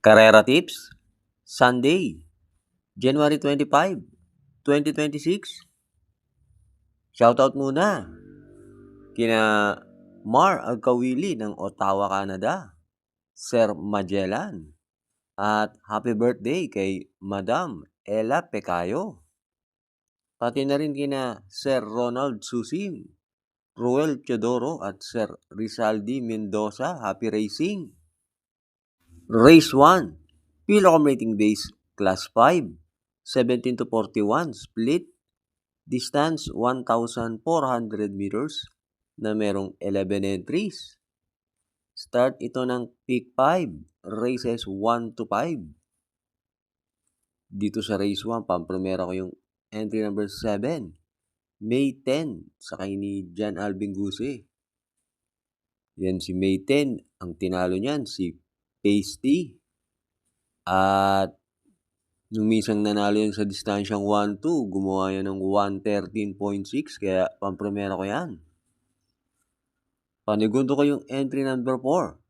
Carrera Tips, Sunday, January 25, 2026. Shoutout muna kina Mar Agkawili ng Ottawa, Canada, Sir Magellan, at happy birthday kay Madam Ella Pecayo. Pati na rin kina Sir Ronald Susim, Ruel Teodoro at Sir Rizaldi Mendoza. Happy racing! Race 1, Pilocom Rating Base Class 5, 17 to 41 split, distance 1,400 meters na merong 11 entries. Start ito ng Peak 5, races 1 to 5. Dito sa race 1, pampremera ko yung entry number 7, May 10, sakay ni John Alvin Guse. Yan si May 10, ang tinalo niyan si Pasty. At nung minsan nanalo yan sa distansyang 1-2, gumawa yan ng 1:13.6, kaya pampremera ko yan. Panigundo ko yung entry number 4,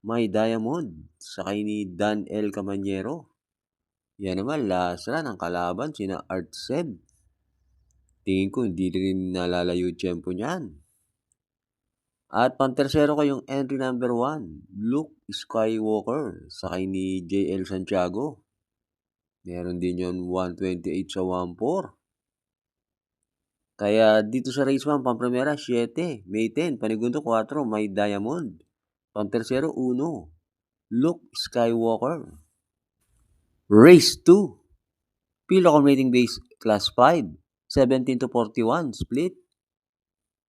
My Diamond, sakay ni Dan L. Camanyero. Yan naman, last run ang kalaban, sina Art Seb. Tingin ko hindi rin nalalayo yung tempo niyan. At pantersero ko yung entry number 1, Luke Skywalker, sakay ni JL Santiago. Meron din yun 128 sa 1-4. Kaya dito sa race 1, pampremera 7, May 10, panigundo 4, My Diamond. Pantersero 1, Luke Skywalker. Race 2, Pilocom Rating Base Class 5, 17 to 41 split.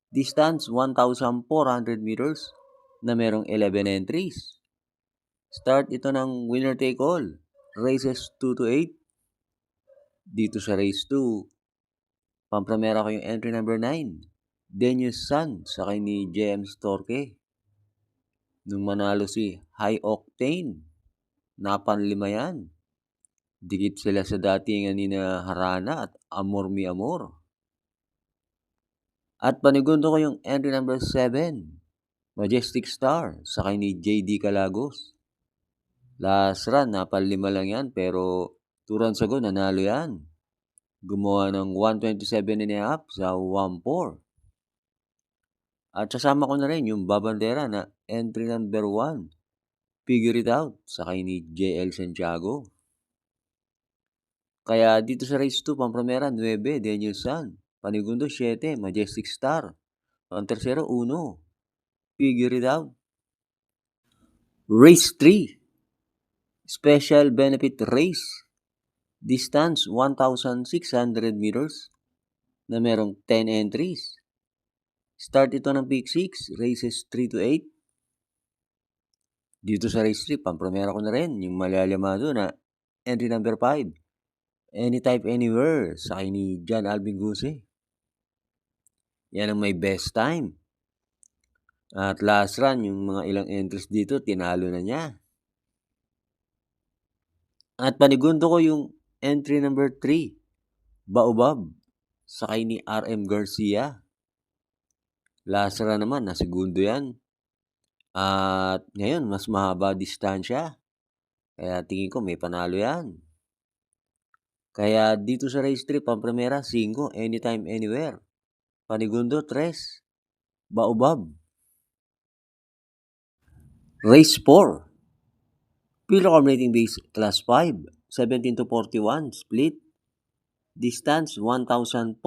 Distance 1,400 meters na merong 11 entries. Start ito ng winner take all, races 2 to 8. Dito sa race 2, pampremera ko yung entry number 9, Denius San, sakay ni JM Storke. Nung manalo si High Octane, napanlima yan. Dikit sila sa datingan ni na Harana at Amor Mi Amor. At panigundo ko yung entry number 7, Majestic Star, sakay ni JD Calagos. Last run, napanlima lang yan, pero 2 runs ago, nanalo yan. Gumawa ng 127.5 sa 1-4. At sasama ko na rin yung babandera na entry number 1, Figure It Out, sakay ni JL Santiago. Kaya dito sa race 2, pampremera 9, Daniel San. Panigundo 7, Majestic Star. Ang tersero 1, Figure It Out. Race 3, Special Benefit Race. Distance 1,600 meters na merong 10 entries. Start ito ng Peak 6, races 3 to 8. Dito sa race 3, pampremera ko na rin yung malalamado na entry number 5, Anytime Anywhere, sakay ni John Alvin Guse. Yan ang may best time. At last run, yung mga ilang entries dito, tinalo na niya. At panigundo ko yung entry number 3, Baobab, sakay ni RM Garcia. Last run naman, nasigundo yan. At ngayon, mas mahaba distansya. Kaya tingin ko may panalo yan. Kaya dito sa race 3, pampremera 5, Anytime Anywhere. Panigundo 3, Baobab. Race 4, Pilocom Rating Base Class 5, 17 to 41 split. Distance 1,400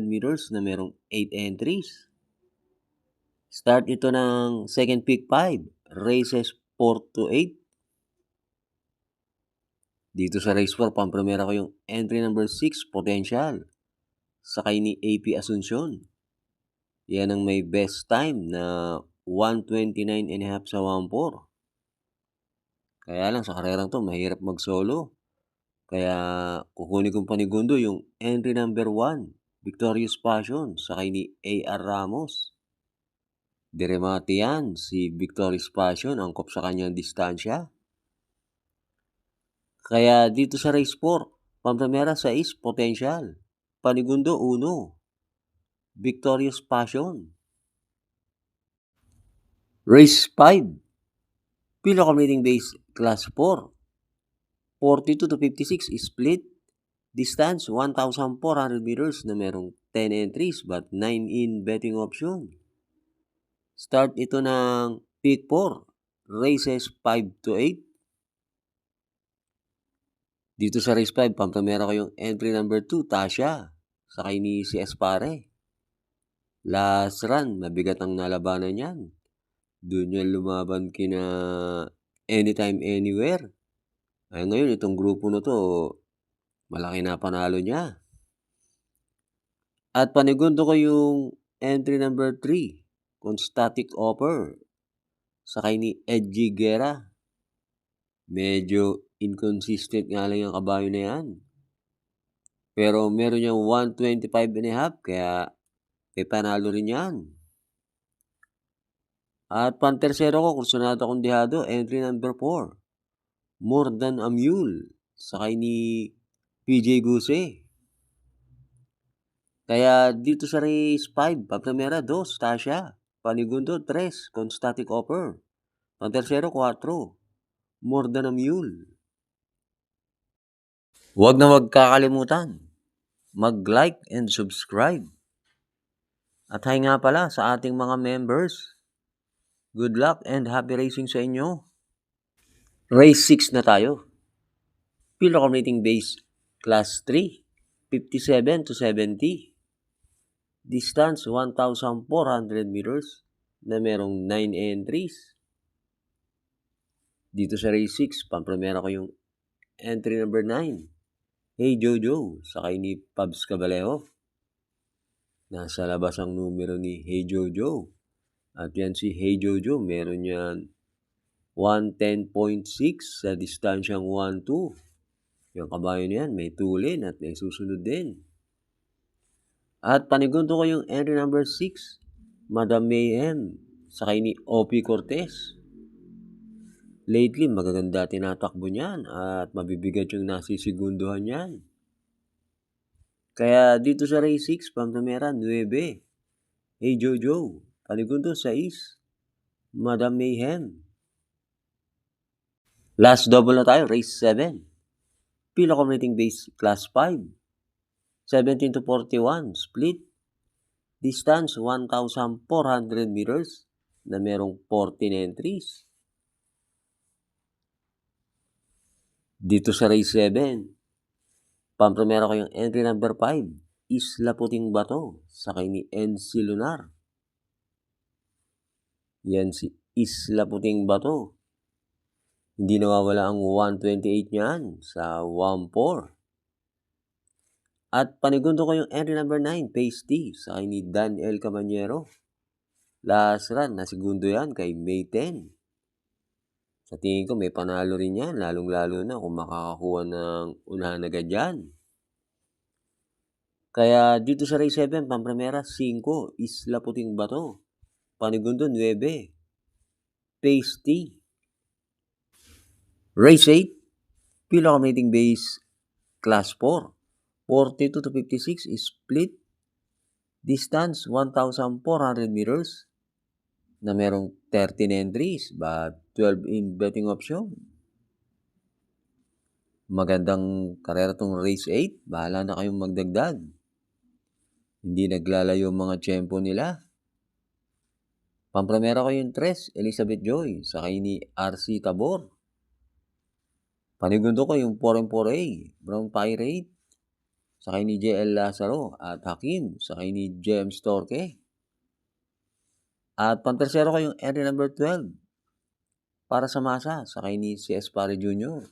meters na merong 8 entries. Start ito ng second Peak 5, races 4 to 8. Dito sa race 4, pampremera ko yung entry number 6, Potential, sakay ni AP Asuncion. Yan ang may best time na 129.5 sa 1-4. Kaya lang sa karerang to, mahirap mag-solo. Kaya kukunin kong panigundo yung entry number 1, Victorious Passion, sakay ni AR Ramos. Diremate yan, si Victorious Passion, angkop sa kanyang distansya. Kaya dito sa race 4, pampremera 6, Potential. Panigundo 1, Victorious Passion. Race 5, Pilocom Rating Base Class 4, 42 to 56 split. Distance 1,400 meters na merong 10 entries but 9 in betting option. Start ito ng pick 4, races 5 to 8. Dito sa race 5, pampamera ko yung entry number 2, Tasha, sakay ni si Espare. Last run, mabigat ang nalabanan yan. Doon yan lumaban kina Anytime Anywhere. Ay ngayon, itong grupo na to, malaki na panalo niya. At panigundo ko yung entry number 3, kung static offer, sakay ni Edgy Guerra. Medyo inconsistent nga lang yung kabayo na yan. Pero meron niyang 125.5, kaya may panalo rin yan. At pantersero ko, kursunado kong dihado, entry number 4, More Than a Mule, sakay ni PJ Guse. Kaya dito sa race 5, paprimera 2, Tasha. Panigundo 3, con static offer. Pantersero 4, More Than a Mule. Huwag na magkakalimutan, mag-like and subscribe. At hi nga pala sa ating mga members. Good luck and happy racing sa inyo. Race 6 na tayo. Pilocom rating base class 3, 57 to 70. Distance 1,400 meters na merong 9 entries. Dito sa race 6, pamprimera ko yung entry number 9, Hey Jojo, sakay ni Pabs Cabalejo. Nasa labas ang numero ni Hey Jojo. At yan si Hey Jojo, meron yan 110.6 sa distansyang 1-2. Yung kabayo niyan, may tulin at may susunod din. At panigundo ko yung entry number 6, Madam Mayhem, sakay ni O.P. Cortez. Lately, magaganda tinatakbo niyan at mabibigat yung nasisigunduhan niyan. Kaya dito sa race 6, pampamera 9, Hey Jojo. Panigundo 6, Madam Mayhem. Last double na tayo, race 7. Pilocom rating base class 5, 17 to 41, split. Distance 1,400 meters na merong 14 entries. Dito sa race 7, pamprimera ko yung entry number 5, Isla Puting Bato, sakay ni NC Lunar. Yan si Isla Puting Bato. Hindi nawawala ang 128 niyan sa 1-4. At panigundo ko yung entry number 9, Pasty, sakay ni Dan L. Cabanyero. Last run, nasigundo yan kay May 10. Sa tingin ko may panalo rin yan, lalong-lalo na kung makakakuha ng unahan agad yan. Kaya dito sa race 7, pamprimera 5, Isla Puting Bato. Panigundo 9, Pasty. Race 8, Pilocom rating base class 4, 42 to 56 split. Distance 1,400 meters na merong 13 entries but 12 in betting option. Magandang karera tong race 8. Bahala na kayong magdagdag. Hindi naglalayo mga tiyempo nila. Pampramera ko yung 3, Elizabeth Joy, sakay ni RC Tabor. Panigundo ko yung 4-4A, Brown Pirate, sakay ni JL Lazaro, at Hakim, sakay ni James Torque. At pantersero ko yung entry number 12, Para sa Masa, sakay ni si Espare Jr.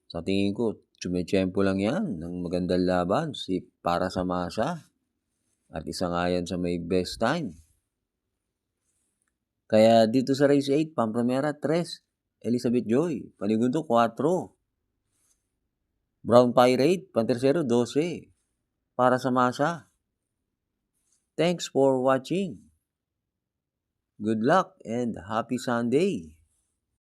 Sa tingin ko, tsumetsyempo lang yan ng magandang laban, si Para sa Masa. At isa nga yan sa may best time. Kaya dito sa race 8, pampramera 3, Elizabeth Joy, panigundo 4, Brown Pirate, pantersero 12, Para sa Masa. Thanks for watching. Good luck and happy Sunday.